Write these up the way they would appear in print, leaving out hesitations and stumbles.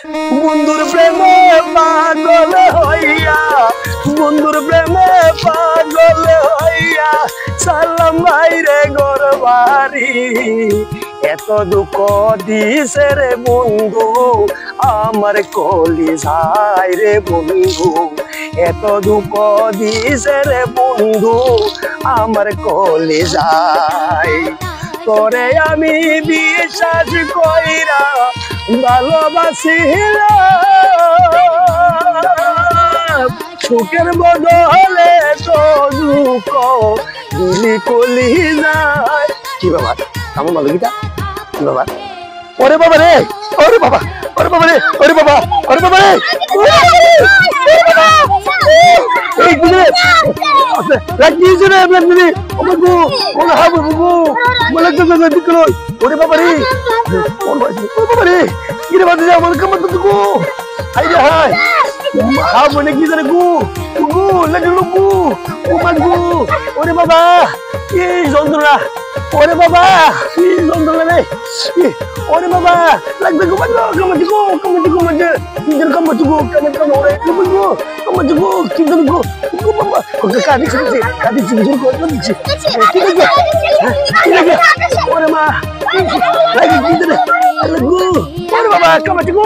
বন্ধুর প্রেমে পাগল হইয়া, বন্ধুর প্রেমে পাগল হইয়া সালাম ভাইরে ঘর বাড়ি। এত দুঃখ দিছে রে বন্ধু আমার কলিজায় রে বন্ধু, এত দুঃখ দিছে রে বন্ধু আমার কলিজায়। তোরে আমি বিশ্বাস কইরা ভালোবাসিলাম, সুখের বদলে তো দুঃখ দিলি কলিজায়। কি বাবা আমার ভালো গীতা, কি বাবা? ওরে বাবা রে, ওরে বাবা, ওরে বাবা রে, ওরে বাবা, ওরে বাবা রে, এই দিনে রাখিয়েছে রে আপনার দিদি। ওরে গো, ওরে হাবু গো, বলে তো দিকলো। ওরে বাবা রে, ওরে বাবা রে, কি রে বাজে আমার কামত তো গো। আই রে হাই, হা বলে কি রে গো, গো লাগলো গো, ও মা গো। ওরে বাবা, এই যন্ত্রণা, ওরে বাবা এই যন্ত্রণা রে, ওরে বাবা লাগবে গো, কামত গো, কামত গো, মজে নিজের কামত গো, কামত গো, ওরে গো, কামত গো, কি গো গো বাবা, ওকে কাটি ছিড়ছে, কাটি ছিড়ছে করে দিচ্ছি। ঠিক আছে, ঠিক আছে, ওরে মা লাগবে কি রে, লাগো, ওরে বাবা কামত গো।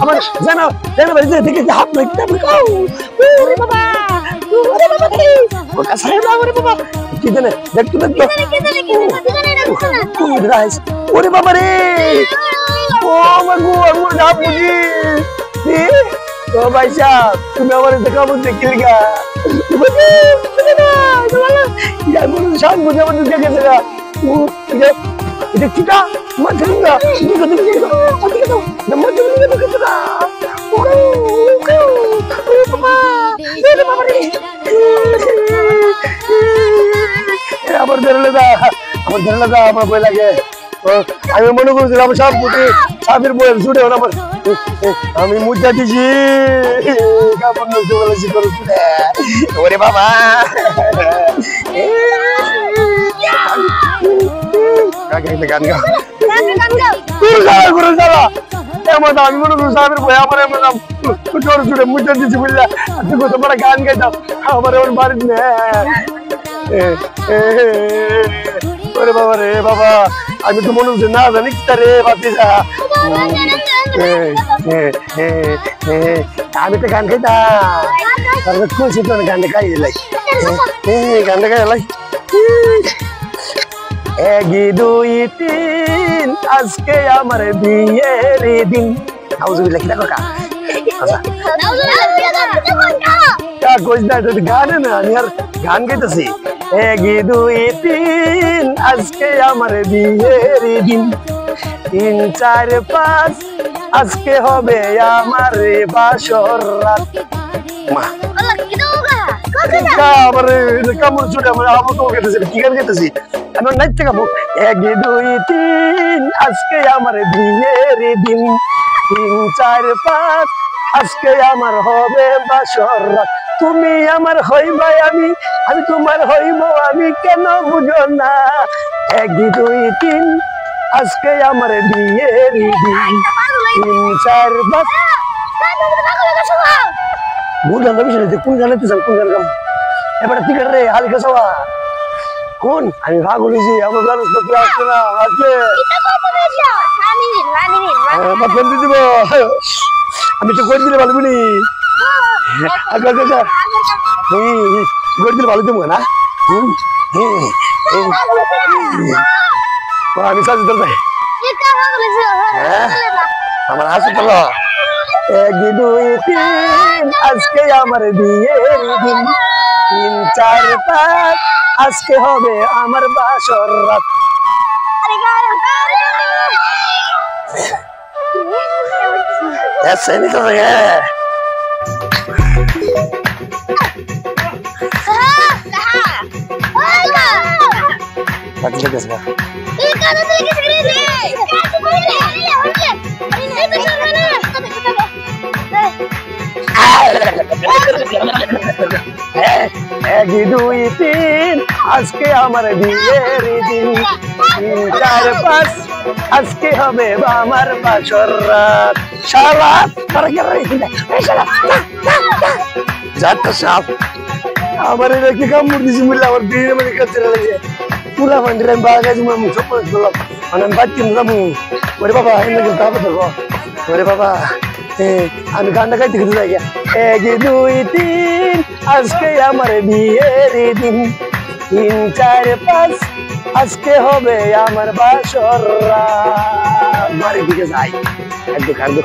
আমার জানা জানা বাড়িতে থেকে হাত লাগতে ওরে বাবা, ওরে বাবা ও কাছে না, ওরে বাবা কি জানে দেখতো দেখতো, ওরে বাবা রে, ও মাগো আমার না বুঝি। ও ভাই সাহেব তুমি আমার দেখাবো দেখলি গা, শান বুঝে আমার দেখে গেছে গা। এটা কিটা মাঝেঙ্গা দিকে দিকে ওদিকে দাও না, মাঝেঙ্গা দিকে দাও। ওকে ওকে ওরে বাবা, ওরে বাবা রে, আমার ধরলে দা, আমার ধরলে দা, আমার ভয় লাগে। আমি মনে করছিলাম সব বুঝি সাপের বইয়ের ছুটে আমার, আমি মুদ্রা দিছি কাপড় নষ্ট বলেছি করে ছুটে। ওরে বাবা গান গাও, আমি মনে করি সাহেবের বই আমার ছোট ছোট মুদ্রা দিচ্ছি বুঝলা, তোমার গান গাইতাম আমার ওর বাড়ির নে। ওরে বাবা রে বাবা, আমি তো মনে হচ্ছে না জানি কি রে ভাতিজা, আমি তো গান খাইতাম কইছি তো গানটা খাই এলাই, গানটা খাই এলাই। এগি দুই তিন আজকে আমার বিয়ের দিন। আউযুবিল্লাহ কিটা কাকা, গানে না আমি আর গান গাইতেছি। এগি দুই তিন আজকে আমার বিয়ের দিন, 3 4 5 আজকে হবে আমার বাসর রাত। মা আমার কামড় ছুটে আমার আবু তো গেতেছে, কি গান গাইতেছি আমি নাচতে গাবো। 1 2 3 আজকে আমার বিয়ের দিন, 3 4 5 আজকে আমার হবে বাসর রাত। তুমি আমার হইবা আমি তোমার হইব আমি, কেন বুঝো না। 1 2 3 আজকে আমার বিয়ের দিন, 3 4 5 ভুল গান গাবি শুনেছি, কোন গান গাইতেছেন, কোন গান গাবো এবার ঠিক রে হালকা সবা কোন আমি ভাগ হয়েছি আমার গান আসতে আসছে না, আসছে বন্ধু দিব আমি তো করে দিলে ভালো নি, আচ্ছা আচ্ছা করে দিলে ভালো দেবো না। আমি সাজ যাই আমার আসে চলো। 1 2 3 আজকে আমার বিয়ের দিন, 3 4 5 আজকে হবে আমার বাসর রাত। ऐसे नहीं तो है कहाँ একই দুই তিন আজকে আমার বিয়ের দিন, 3 4 5 আজকে হবে আমার বাসর রাত। শালা তারা কে রে এই শালা যাটা সাপ আমার এটা কি কামড় দিছি বলে আমার বিয়ের মধ্যে কাছে লাগে পুরা মন্দিরে বাগাজ আমি সব করলাম মানে বাচ্চা যাবো। ওরে বাবা এনে দাও তো ওরে বাবা আমি গানটা গাইতে গেছি যাই এক দুই তিন আজকে আমার বিয়ের দিন, 3 4 5 আজকে হবে আমার বাসর রাত। বাড়ির দিকে যাই একদম খাদ্য